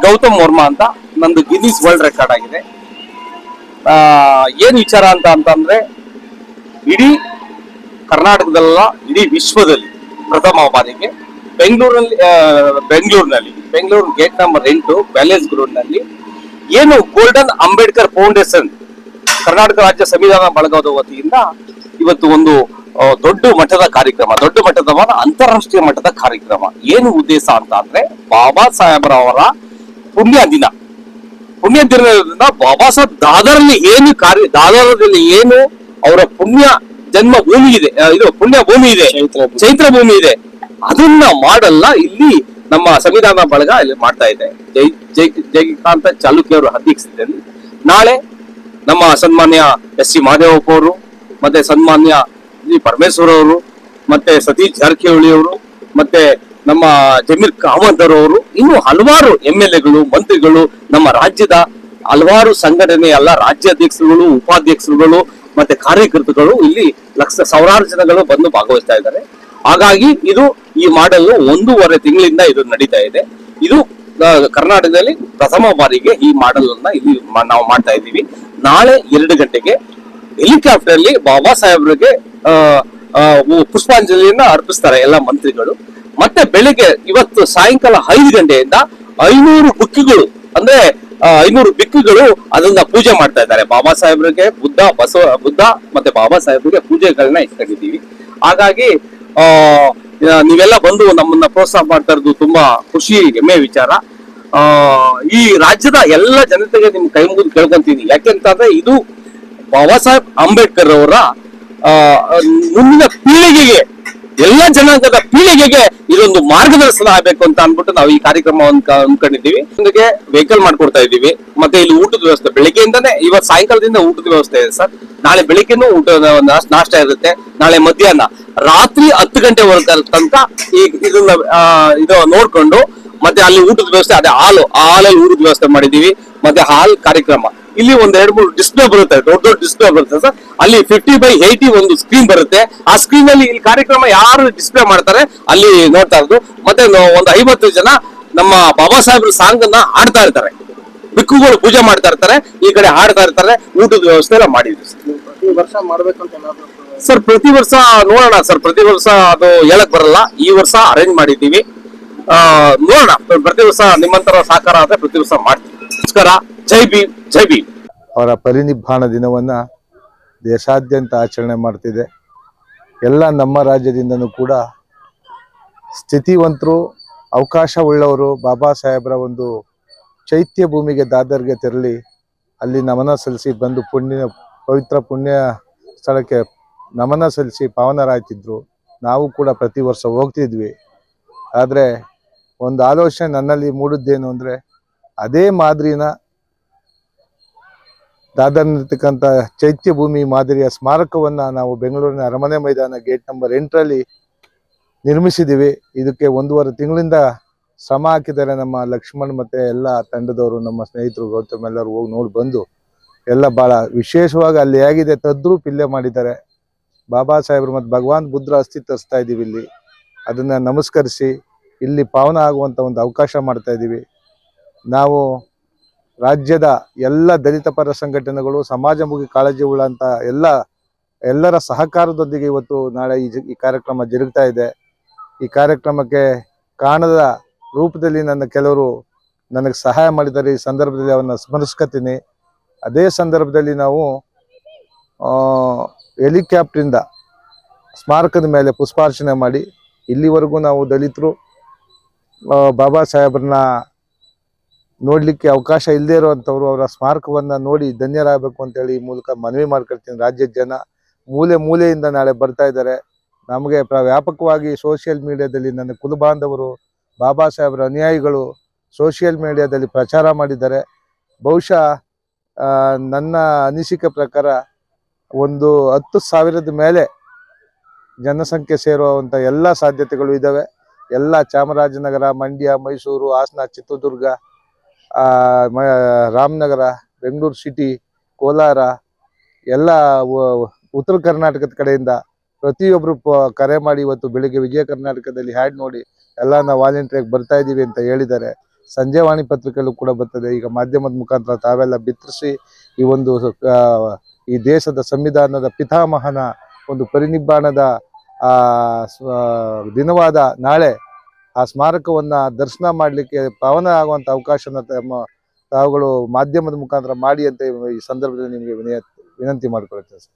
ಗೌತಮ್ ವರ್ಮಾ ಅಂತ, ನಂದು Guinness world record ಆಗಿದೆ. ಏನ್ ವಿಚಾರ ಅಂತಂದ್ರೆ ಇಡೀ ಕರ್ನಾಟಕದಲ್ಲ, ಇಡೀ ವಿಶ್ವದಲ್ಲಿ ಪ್ರಥಮ ಬಾರಿಗೆ Bengaluru gate number 8 palace ground ನಲ್ಲಿ ಏನು ಗೋಲ್ಡನ್ ಅಂಬೇಡ್ಕರ್ ಫೌಂಡೇಶನ್ ಕರ್ನಾಟಕ ರಾಜ್ಯ ಸಂವಿಧಾನ ಬಳಗದ ವತಿಯಿಂದ ಇವತ್ತು ಒಂದು ದೊಡ್ಡ ಮಟ್ಟದ ಕಾರ್ಯಕ್ರಮ, ದೊಡ್ಡ ಮಟ್ಟದ ಅಂತಾರಾಷ್ಟ್ರೀಯ ಮಟ್ಟದ ಕಾರ್ಯಕ್ರಮ. ಏನು ಉದ್ದೇಶ ಅಂತ ಅಂದ್ರೆ ಬಾಬಾ ಸಾಹೇಬ್ರವರ ಪುಣ್ಯ ದಿನದಿಂದ ಬಾಬಾ ಸಾಹೇಬ್ ದಾದರದಲ್ಲಿ ಏನು ಅವರ ಪುಣ್ಯ ಜನ್ಮ ಭೂಮಿ ಇದೆ, ಇದು ಪುಣ್ಯ ಭೂಮಿ ಇದೆ, ಚೈತ್ರ ಭೂಮಿ ಇದೆ, ಅದನ್ನ ಮಾಡಲ್ಲ ಇಲ್ಲಿ ನಮ್ಮ ಸಂವಿಧಾನ ಬಳಗ ಇಲ್ಲಿ ಮಾಡ್ತಾ ಇದೆ. ಜಯಕಾಂತ ಚಾಲುಕ್ಯವರು ಅಧ್ಯಕ್ಷತೆಯಲ್ಲಿ ನಾಳೆ ನಮ್ಮ ಸನ್ಮಾನ್ಯ ಎಸ್ ಸಿ ಮಹದೇವಪ್ಪ ಅವರು, ಮತ್ತೆ ಸನ್ಮಾನ್ಯ ಜಿ ಪರಮೇಶ್ವರ್ ಅವರು, ಮತ್ತೆ ಸತೀಶ್ ಜಾರಕಿಹೊಳಿ ಅವರು, ಮತ್ತೆ ನಮ್ಮ ಜಮೀರ್ ಅಹಮದ್ ಅವರು, ಇನ್ನು ಹಲವಾರು MLAಗಳು, ಮಂತ್ರಿಗಳು, ನಮ್ಮ ರಾಜ್ಯದ ಹಲವಾರು ಸಂಘಟನೆ ಎಲ್ಲ ರಾಜ್ಯಾಧ್ಯಕ್ಷರುಗಳು, ಉಪಾಧ್ಯಕ್ಷರುಗಳು ಮತ್ತೆ ಕಾರ್ಯಕರ್ತರುಗಳು ಇಲ್ಲಿ ಸಾವಿರಾರು ಜನಗಳು ಬಂದು ಭಾಗವಹಿಸ್ತಾ ಇದ್ದಾರೆ. ಹಾಗಾಗಿ ಇದು ಈ ಮಾಡಲ್ 1.5 ತಿಂಗಳಿಂದ ಇದು ನಡೀತಾ ಇದೆ. ಇದು ಕರ್ನಾಟಕದಲ್ಲಿ ಪ್ರಥಮ ಬಾರಿಗೆ ಈ ಮಾಡಲ್ ಅನ್ನ ಇಲ್ಲಿ ನಾವು ಮಾಡ್ತಾ ಇದ್ದೀವಿ. ನಾಳೆ 2 ಗಂಟೆಗೆ ಹೆಲಿಕಾಪ್ಟರ್ ಅಲ್ಲಿ ಬಾಬಾ ಸಾಹೇಬ್ರಿಗೆ ಪುಷ್ಪಾಂಜಲಿಯನ್ನ ಅರ್ಪಿಸ್ತಾರೆ ಎಲ್ಲ ಮಂತ್ರಿಗಳು. ಮತ್ತೆ ಬೆಳಿಗ್ಗೆ ಇವತ್ತು ಸಾಯಂಕಾಲ 5 ಗಂಟೆಯಿಂದ 500 ಬುಕ್ಕಿಗಳು, ಅಂದ್ರೆ 500 ಬಿಕ್ಕುಗಳು ಅದನ್ನ ಪೂಜೆ ಮಾಡ್ತಾ ಇದ್ದಾರೆ. ಬಾಬಾ ಸಾಹೇಬ್ರಿಗೆ ಬುದ್ಧ ಮತ್ತೆ ಬಾಬಾ ಸಾಹೇಬ್ರಿಗೆ ಪೂಜೆಗಳನ್ನ ಇಟ್ಕೊಂಡಿದ್ದೀವಿ. ಹಾಗಾಗಿ ನೀವೆಲ್ಲ ಬಂದು ನಮ್ಮನ್ನ ಪ್ರೋತ್ಸಾಹ ಮಾಡ್ತಾ ಇರೋದು ತುಂಬಾ ಖುಷಿ, ಹೆಮ್ಮೆ ವಿಚಾರ. ಈ ರಾಜ್ಯದ ಎಲ್ಲ ಜನತೆಗೆ ನಿಮ್ ಕೈ ಮುಗಿದು ಕೇಳ್ಕೊಂತೀನಿ. ಯಾಕೆಂತಂದ್ರೆ ಇದು ಬಾಬಾ ಸಾಹೇಬ್ ಅಂಬೇಡ್ಕರ್ ಅವರ ಮುಂದಿನ ಪೀಳಿಗೆಗೆ, ಎಲ್ಲ ಜನಾಂಗದ ಪೀಳಿಗೆಗೆ ಇದೊಂದು ಮಾರ್ಗದರ್ಶನ ಆಗ್ಬೇಕು ಅಂತ ಅನ್ಬಿಟ್ಟು ನಾವು ಈ ಕಾರ್ಯಕ್ರಮವನ್ನು ಅನ್ಕೊಂಡಿದ್ದೀವಿ. ಇದಕ್ಕೆ ವೆಹಿಕಲ್ ಮಾಡ್ಕೊಡ್ತಾ ಇದ್ದೀವಿ. ಮತ್ತೆ ಇಲ್ಲಿ ಊಟದ ವ್ಯವಸ್ಥೆ ಬೆಳಿಗ್ಗೆಯಿಂದಾನೆ, ಇವತ್ತು ಸಾಯಂಕಾಲದಿಂದ ಊಟದ ವ್ಯವಸ್ಥೆ ಇದೆ ಸರ್. ನಾಳೆ ಬೆಳಿಗ್ಗೆನೂ ಊಟದ ನಾಷ್ಟ ಇರುತ್ತೆ, ನಾಳೆ ಮಧ್ಯಾಹ್ನ, ರಾತ್ರಿ 10 ಗಂಟೆ ತನಕ ಇದು ನೋಡ್ಕೊಂಡು ಮತ್ತೆ ಅಲ್ಲಿ ಊಟದ ವ್ಯವಸ್ಥೆ, ಅದೇ ಹಾಲಲ್ಲಿ ಊಟದ ವ್ಯವಸ್ಥೆ ಮಾಡಿದೀವಿ. ಮತ್ತೆ ಹಾಲ್ ಕಾರ್ಯಕ್ರಮ ಇಲ್ಲಿ 1-2-3 ಡಿಸ್ಪ್ಲೇ ಬರುತ್ತೆ, ದೊಡ್ಡ ಡಿಸ್ಪ್ಲೇ ಬರುತ್ತೆ ಸರ್. ಅಲ್ಲಿ 50/80 ಒಂದು ಸ್ಕ್ರೀನ್ ಬರುತ್ತೆ. ಆ ಸ್ಕ್ರೀನ್ ಅಲ್ಲಿ ಇಲ್ಲಿ ಕಾರ್ಯಕ್ರಮ ಯಾರು ಡಿಸ್ಪ್ಲೇ ಮಾಡ್ತಾರೆ ಅಲ್ಲಿ ನೋಡ್ತಾ ಇರೋದು. ಮತ್ತೆ ಒಂದು 50 ಜನ ನಮ್ಮ ಬಾಬಾ ಸಾಹೇಬ್ರ ಸಾಂಗ್ ಅನ್ನ ಹಾಡ್ತಾ ಇರ್ತಾರೆ, ಬಿಕ್ಕುಗಳು ಪೂಜೆ ಮಾಡ್ತಾ ಇರ್ತಾರೆ, ಈ ಕಡೆ ಹಾಡ್ತಾ ಇರ್ತಾರೆ. ಊಟದ ವ್ಯವಸ್ಥೆ ಎಲ್ಲ ಮಾಡಿದ್ವಿ ಈ ವರ್ಷ ಮಾಡ್ಬೇಕಂತ ಸರ್. ಪ್ರತಿ ವರ್ಷ ನೋಡೋಣ ಸರ್, ಪ್ರತಿ ವರ್ಷ ಅದು ಹೇಳಕ್ ಬರಲ್ಲ. ಈ ವರ್ಷ ಅರೇಂಜ್ ಮಾಡಿದ್ದೀವಿ, ನೋಡೋಣ. ಪ್ರತಿ ವರ್ಷ ನಿಮ್ಮಂತರ ಸಹಕಾರ ಆದ್ರೆ ಪ್ರತಿ ವರ್ಷ ಮಾಡ್ತೀವಿ. ನಮಸ್ಕಾರ. ಜೈ ಭೀಮ್, ಜೈ ಭೀಮ್. ಅವರ ಪರಿನಿಬ್ಬಾಣ ದಿನವನ್ನ ದೇಶಾದ್ಯಂತ ಆಚರಣೆ ಮಾಡ್ತಿದೆ. ಎಲ್ಲ ನಮ್ಮ ರಾಜ್ಯದಿಂದನೂ ಕೂಡ ಸ್ಥಿತಿವಂತರು, ಅವಕಾಶವುಳ್ಳವರು ಬಾಬಾ ಸಾಹೇಬ್ರ ಒಂದು ಚೈತ್ಯ ಭೂಮಿಗೆ ದಾದರ್ಗೆ ತೆರಳಿ ಅಲ್ಲಿ ನಮನ ಸಲ್ಲಿಸಿ ಬಂದು ಪವಿತ್ರ ಪುಣ್ಯ ಸ್ಥಳಕ್ಕೆ ನಮನ ಸಲ್ಲಿಸಿ ಪಾವನರಾಯ್ತಿದ್ರು. ನಾವು ಕೂಡ ಪ್ರತಿ ವರ್ಷ ಹೋಗ್ತಿದ್ವಿ. ಆದರೆ ಒಂದು ಆಲೋಚನೆ ನನ್ನಲ್ಲಿ ಮೂಡಿದ್ದೇನು ಅಂದರೆ, ಅದೇ ಮಾದರಿನ ದಾದರ್ನಲ್ಲಿರ್ತಕ್ಕಂಥ ಚೈತ್ಯ ಭೂಮಿ ಮಾದರಿಯ ಸ್ಮಾರಕವನ್ನು ನಾವು ಬೆಂಗಳೂರಿನ ಅರಮನೆ ಮೈದಾನ ಗೇಟ್ ನಂಬರ್ 8ರಲ್ಲಿ ನಿರ್ಮಿಸಿದ್ದೀವಿ. ಇದಕ್ಕೆ 1.5 ತಿಂಗಳಿಂದ ಶ್ರಮ ಹಾಕಿದ್ದಾರೆ ನಮ್ಮ ಲಕ್ಷ್ಮಣ್ ಮತ್ತು ಎಲ್ಲ ತಂಡದವರು, ನಮ್ಮ ಸ್ನೇಹಿತರು ಗೌತಮ್ ಎಲ್ಲರೂ ಹೋಗಿ ನೋಡಿ ಬಂದು ಎಲ್ಲ ಭಾಳ ವಿಶೇಷವಾಗಿ ಅಲ್ಲಿ ಹೇಗಿದೆ ತದ್ರೂಪ್ ಇಲ್ಲೇ ಮಾಡಿದ್ದಾರೆ. ಬಾಬಾ ಸಾಹೇಬರು ಮತ್ತು ಭಗವಾನ್ ಬುದ್ಧ ಅಸ್ಥಿ ತರಿಸ್ತಾ ಇದ್ದೀವಿ ಇಲ್ಲಿ. ಅದನ್ನು ನಮಸ್ಕರಿಸಿ ಇಲ್ಲಿ ಪಾವನ ಆಗುವಂಥ ಒಂದು ಅವಕಾಶ ಮಾಡ್ತಾ ಇದ್ದೀವಿ. ನಾವು ರಾಜ್ಯದ ಎಲ್ಲ ದಲಿತ ಪರ ಸಂಘಟನೆಗಳು, ಸಮಾಜಮುಖಿ ಕಾಳಜಿ ಉಳ್ಳಂಥ ಎಲ್ಲರ ಸಹಕಾರದೊಂದಿಗೆ ಇವತ್ತು ನಾಳೆ ಈ ಕಾರ್ಯಕ್ರಮ ಜರುಗ್ತಾ ಇದೆ. ಈ ಕಾರ್ಯಕ್ರಮಕ್ಕೆ ಕಾಣದ ರೂಪದಲ್ಲಿ ಕೆಲವರು ನನಗೆ ಸಹಾಯ ಮಾಡಿದ್ದಾರೆ. ಈ ಸಂದರ್ಭದಲ್ಲಿ ಅವನ್ನ ಸ್ಮರಿಸ್ಕೊತೀನಿ. ಅದೇ ಸಂದರ್ಭದಲ್ಲಿ ನಾವು ಹೆಲಿಕಾಪ್ಟರಿಂದ ಸ್ಮಾರಕದ ಮೇಲೆ ಪುಷ್ಪಾರ್ಚನೆ ಮಾಡಿ, ಇಲ್ಲಿವರೆಗೂ ನಾವು ದಲಿತರು ಬಾಬಾ ಸಾಹೇಬ್ರನ್ನ ನೋಡಲಿಕ್ಕೆ ಅವಕಾಶ ಇಲ್ಲದೇ ಇರುವಂಥವ್ರು ಅವರ ಸ್ಮಾರಕವನ್ನು ನೋಡಿ ಧನ್ಯರಾಗಬೇಕು ಅಂತೇಳಿ ಈ ಮೂಲಕ ಮನವಿ ಮಾಡ್ಕೊಳ್ತೀನಿ. ರಾಜ್ಯದ ಜನ ಮೂಲೆ ಮೂಲೆಯಿಂದ ನಾಳೆ ಬರ್ತಾ ಇದ್ದಾರೆ. ನಮಗೆ ವ್ಯಾಪಕವಾಗಿ ಸೋಷಿಯಲ್ ಮೀಡಿಯಾದಲ್ಲಿ ನನ್ನ ಕುಲಬಾಂಧವರು, ಬಾಬಾ ಸಾಹೇಬ್ರ ಅನುಯಾಯಿಗಳು ಸೋಷಿಯಲ್ ಮೀಡಿಯಾದಲ್ಲಿ ಪ್ರಚಾರ ಮಾಡಿದ್ದಾರೆ. ಬಹುಶಃ ನನ್ನ ಅನಿಸಿಕೆ ಪ್ರಕಾರ ಒಂದು 10,000 ಮೇಲೆ ಜನಸಂಖ್ಯೆ ಸೇರುವಂಥ ಎಲ್ಲ ಸಾಧ್ಯತೆಗಳು ಇದ್ದಾವೆ. ಎಲ್ಲ ಚಾಮರಾಜನಗರ, ಮಂಡ್ಯ, ಮೈಸೂರು, ಹಾಸನ, ಚಿತ್ರದುರ್ಗ, ರಾಮನಗರ, ಬೆಂಗಳೂರು ಸಿಟಿ, ಕೋಲಾರ, ಎಲ್ಲ ಉತ್ತರ ಕರ್ನಾಟಕದ ಕಡೆಯಿಂದ ಪ್ರತಿಯೊಬ್ಬರು ಕರೆ ಮಾಡಿ ಇವತ್ತು ಬೆಳಿಗ್ಗೆ ವಿಜಯ ಕರ್ನಾಟಕದಲ್ಲಿ ಹ್ಯಾಡ್ ನೋಡಿ ಎಲ್ಲ ನಾವು ವಾಲಂಟಿಯರ್ಗೆ ಬರ್ತಾ ಇದ್ದೀವಿ ಅಂತ ಹೇಳಿದ್ದಾರೆ. ಸಂಜೆವಾಣಿ ಪತ್ರಿಕೆಯಲ್ಲೂ ಕೂಡ ಬರ್ತದೆ. ಈಗ ಮಾಧ್ಯಮದ ಮುಖಾಂತರ ತಾವೆಲ್ಲ ಬಿತ್ತರಿಸಿ ಈ ಒಂದು ಈ ದೇಶದ ಸಂವಿಧಾನದ ಪಿತಾಮಹನ ಒಂದು ಪರಿನಿಬ್ಬಾಣದ ದಿನವಾದ ನಾಳೆ ಆ ಸ್ಮಾರಕವನ್ನ ದರ್ಶನ ಮಾಡಲಿಕ್ಕೆ ಪಾವನ ಆಗುವಂತ ಅವಕಾಶನ ತಾವುಗಳು ಮಾಧ್ಯಮದ ಮುಖಾಂತರ ಮಾಡಿ ಅಂತ ಈ ಸಂದರ್ಭದಲ್ಲಿ ನಿಮಗೆ ವಿನಂತಿ ಮಾಡಿಕೊಳ್ತೇನೆ.